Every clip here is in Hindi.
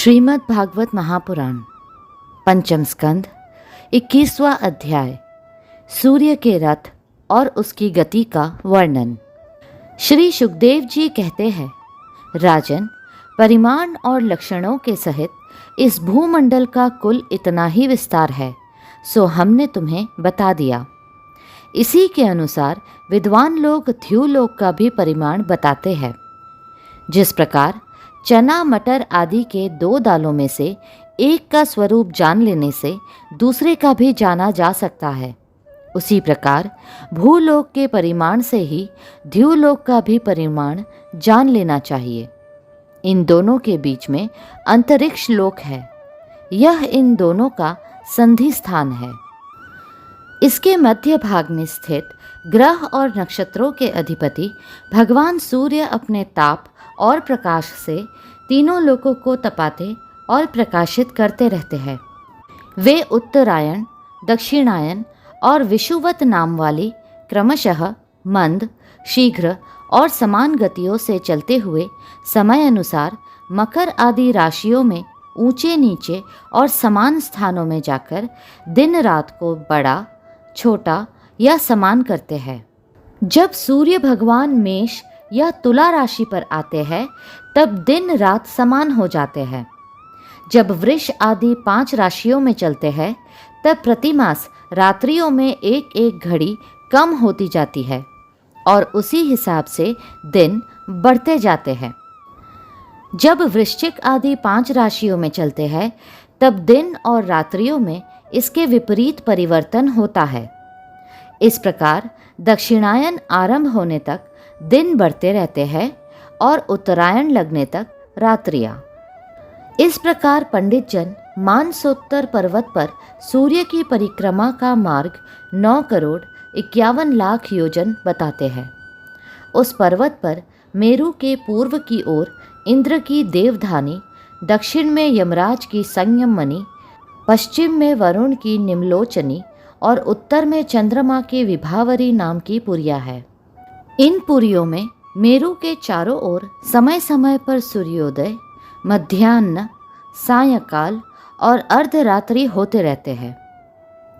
श्रीमद् भागवत महापुराण पंचम स्कंद 21वां अध्याय सूर्य के रथ और उसकी गति का वर्णन। श्री सुखदेव जी कहते हैं, राजन, परिमाण और लक्षणों के सहित इस भूमंडल का कुल इतना ही विस्तार है, सो हमने तुम्हें बता दिया। इसी के अनुसार विद्वान लोग ध्युलोक का भी परिमाण बताते हैं। जिस प्रकार चना मटर आदि के दो दालों में से एक का स्वरूप जान लेने से दूसरे का भी जाना जा सकता है, उसी प्रकार भूलोक के परिमाण से ही ध्युलोक का भी परिमाण जान लेना चाहिए। इन दोनों के बीच में अंतरिक्ष लोक है, यह इन दोनों का संधि स्थान है। इसके मध्य भाग में स्थित ग्रह और नक्षत्रों के अधिपति भगवान सूर्य अपने ताप और प्रकाश से तीनों लोकों को तपाते और प्रकाशित करते रहते हैं। वे उत्तरायण, दक्षिणायन और विषुवत नाम वाली क्रमशः मंद, शीघ्र और समान गतियों से चलते हुए समय अनुसार मकर आदि राशियों में ऊंचे नीचे और समान स्थानों में जाकर दिन रात को बड़ा, छोटा या समान करते हैं। जब सूर्य भगवान मेष या तुला राशि पर आते हैं तब दिन रात समान हो जाते हैं। जब वृष आदि 5 राशियों में चलते हैं तब प्रतिमास रात्रियों में एक एक घड़ी कम होती जाती है और उसी हिसाब से दिन बढ़ते जाते हैं। जब वृश्चिक आदि 5 राशियों में चलते हैं तब दिन और रात्रियों में इसके विपरीत परिवर्तन होता है। इस प्रकार दक्षिणायन आरंभ होने तक दिन बढ़ते रहते हैं और उत्तरायण लगने तक रात्रियां। इस प्रकार पंडित जन मानसोत्तर पर्वत पर सूर्य की परिक्रमा का मार्ग 9,51,00,000 योजन बताते हैं। उस पर्वत पर मेरु के पूर्व की ओर इंद्र की देवधानी, दक्षिण में यमराज की संयममणि, पश्चिम में वरुण की निम्लोचनी और उत्तर में चंद्रमा की विभावरी नाम की पुरिया है। इन पुरियों में मेरु के चारों ओर समय समय पर सूर्योदय, मध्याह्न, सायंकाल और अर्धरात्रि होते रहते हैं।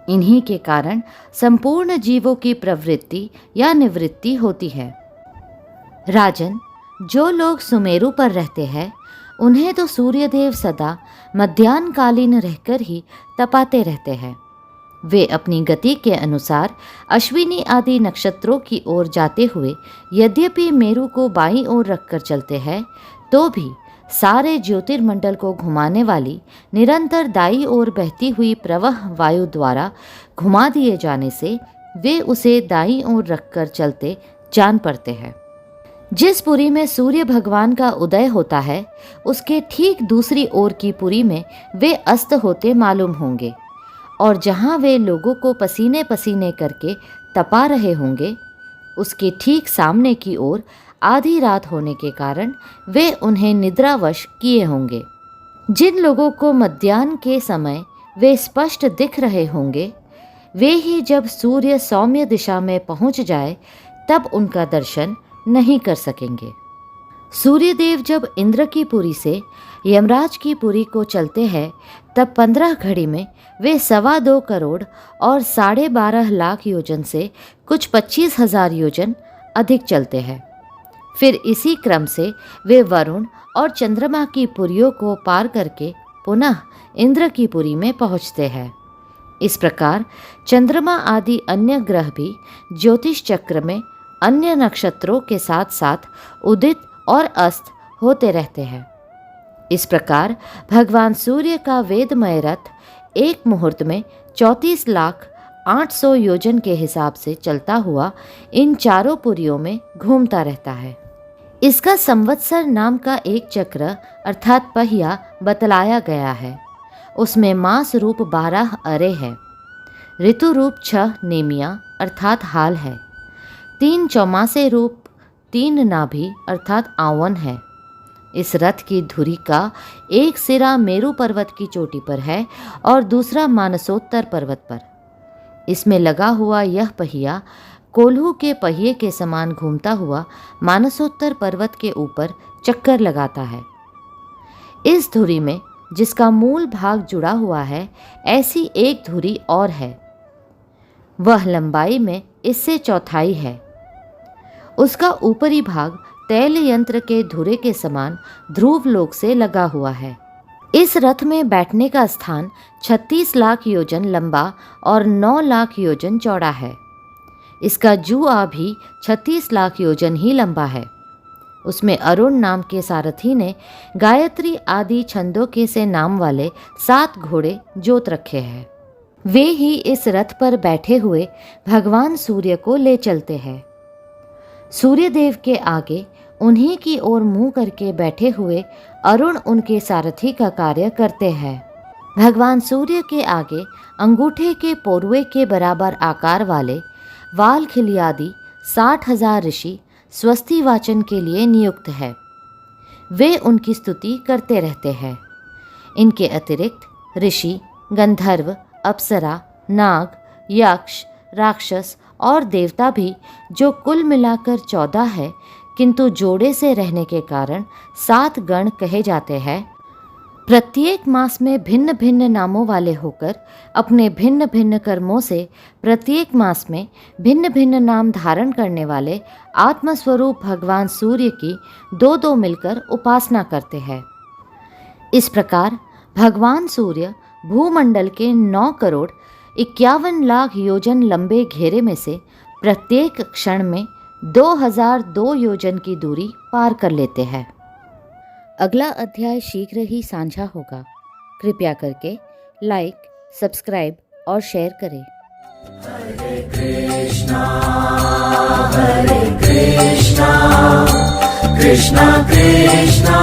इन्हीं के कारण संपूर्ण जीवों की प्रवृत्ति या निवृत्ति होती है। राजन, जो लोग सुमेरु पर रहते हैं उन्हें तो सूर्यदेव सदा मध्याह्नकालीन रहकर ही तपाते रहते हैं। वे अपनी गति के अनुसार अश्विनी आदि नक्षत्रों की ओर जाते हुए यद्यपि मेरु को बाईं ओर रखकर चलते हैं तो भी सारे ज्योतिर्मंडल को घुमाने वाली निरंतर दाईं ओर बहती हुई प्रवाह वायु द्वारा घुमा दिए जाने से वे उसे दाईं ओर रखकर चलते जान पड़ते हैं। जिस पुरी में सूर्य भगवान का उदय होता है उसके ठीक दूसरी ओर की पुरी में वे अस्त होते मालूम होंगे और जहाँ वे लोगों को पसीने पसीने करके तपा रहे होंगे उसके ठीक सामने की ओर आधी रात होने के कारण वे उन्हें निद्रावश किए होंगे। जिन लोगों को मध्याह्न के समय वे स्पष्ट दिख रहे होंगे वे ही जब सूर्य सौम्य दिशा में पहुँच जाए तब उनका दर्शन नहीं कर सकेंगे। सूर्यदेव जब इंद्र की पुरी से यमराज की पुरी को चलते हैं तब 15 घड़ी में वे 2.25 करोड़ और 12.5 लाख योजन से कुछ 25,000 योजन अधिक चलते हैं। फिर इसी क्रम से वे वरुण और चंद्रमा की पुरियों को पार करके पुनः इंद्र की पुरी में पहुँचते हैं। इस प्रकार चंद्रमा आदि अन्य ग्रह भी ज्योतिष चक्र में अन्य नक्षत्रों के साथ साथ उदित और अस्त होते रहते हैं। इस प्रकार भगवान सूर्य का वेदमय रथ एक मुहूर्त में 34,08,000 योजन के हिसाब से चलता हुआ इन चारों पुरियों में घूमता रहता है। इसका संवत्सर नाम का एक चक्र अर्थात पहिया बतलाया गया है। उसमें मास रूप 12 अरे है, ऋतु रूप 6 नेमिया अर्थात हाल है, 3 चौमासे रूप 3 नाभि अर्थात आवन है। इस रथ की धुरी का एक सिरा मेरु पर्वत की चोटी पर है और दूसरा मानसोत्तर पर्वत पर। इसमें लगा हुआ यह पहिया कोल्हू के पहिए के समान घूमता हुआ मानसोत्तर पर्वत के ऊपर चक्कर लगाता है। इस धुरी में जिसका मूल भाग जुड़ा हुआ है, ऐसी एक धुरी और है। वह लंबाई में इससे चौथाई है। उसका ऊपरी भाग तैल यंत्र के धुरे के समान ध्रुव लोक से लगा हुआ है। इस रथ में बैठने का स्थान 36 लाख योजन लंबा और 9 लाख योजन चौड़ा है। इसका जुआ भी 36 लाख योजन ही लंबा है। उसमें अरुण नाम के सारथी ने गायत्री आदि छंदों के से नाम वाले 7 घोड़े जोत रखे हैं। वे ही इस रथ पर बैठे हुए भगवान सूर्य को ले चलते हैं। सूर्यदेव के आगे उन्हीं की ओर मुंह करके बैठे हुए अरुण उनके सारथी का कार्य करते हैं। भगवान सूर्य के आगे अंगूठे के पोरुए के बराबर आकार वाले वाल खिलियादी 60,000 ऋषि स्वस्ति वाचन के लिए नियुक्त है। वे उनकी स्तुति करते रहते हैं। इनके अतिरिक्त ऋषि, गंधर्व, अप्सरा, नाग, यक्ष, राक्षस और देवता भी, जो कुल मिलाकर 14 है, किंतु जोड़े से रहने के कारण 7 गण कहे जाते हैं, प्रत्येक मास में भिन्न भिन्न नामों वाले होकर अपने भिन्न भिन्न कर्मों से प्रत्येक मास में भिन्न भिन्न नाम धारण करने वाले आत्मस्वरूप भगवान सूर्य की 2-2 मिलकर उपासना करते हैं। इस प्रकार भगवान सूर्य भूमंडल के 9 करोड़ 51 लाख योजन लंबे घेरे में से प्रत्येक क्षण में 2002 योजन की दूरी पार कर लेते हैं। अगला अध्याय शीघ्र ही साझा होगा। कृपया करके लाइक, सब्सक्राइब और शेयर करें। हरे कृष्णा कृष्णा कृष्णा